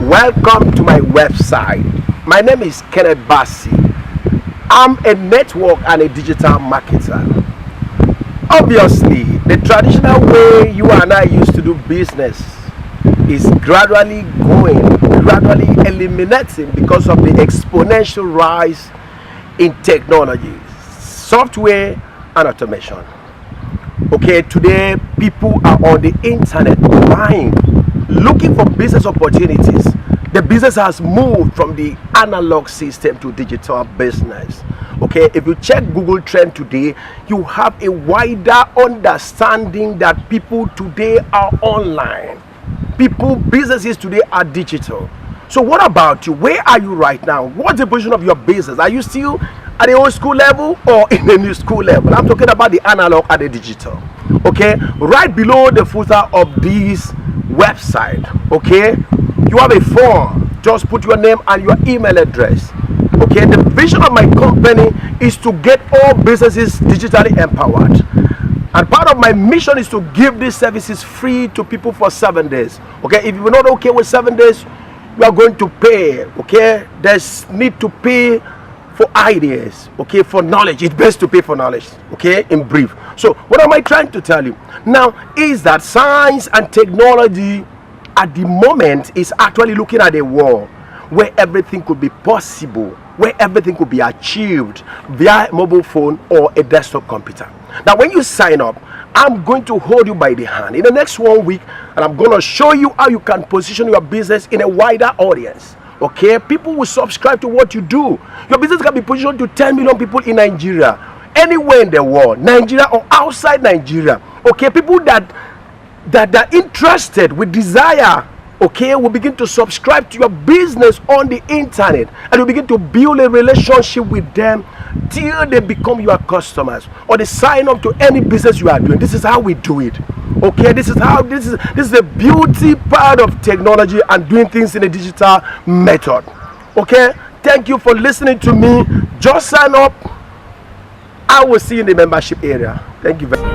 Welcome to my website. My name is Kenneth Bassi. I'm a network and a digital marketer. Obviously, the traditional way you and I used to do business is gradually eliminating because of the exponential rise in technology, software, and automation. Okay, today people are on the internet buying, looking for business opportunities. The business has moved from the analog system to digital business. Okay, if you check Google Trend today, you have a wider understanding that people today are online. Businesses today are digital. So what about you? Where are you right now? What's the position of your business? Are you still at the old school level or in the new school level? I'm talking about the analog and the digital. Okay, right below the footer of this website, okay, you have a form. Just put your name and your email address. Okay, the vision of my company is to get all businesses digitally empowered, and part of my mission is to give these services free to people for 7 days. Okay, if you're not okay with 7 days, you are going to pay. Okay, there's need to pay for ideas, okay, for knowledge. It's best to pay for knowledge, okay, in brief. So what am I trying to tell you now is that science and technology at the moment is actually looking at a world where everything could be possible, where everything could be achieved via a mobile phone or a desktop computer. Now when you sign up, I'm going to hold you by the hand in the next 1 week, and I'm going to show you how you can position your business in a wider audience. Okay, people will subscribe to what you do. Your business can be positioned to 10 million people in Nigeria, anywhere in the world, Nigeria or outside Nigeria. Okay, people that are interested with desire, okay, will begin to subscribe to your business on the internet, and you begin to build a relationship with them till they become your customers or they sign up to any business you are doing. This is how we do it. Okay, this is the beauty part of technology and doing things in a digital method. Okay, thank you for listening to me. Just sign up. I will see you in the membership area. Thank you very much.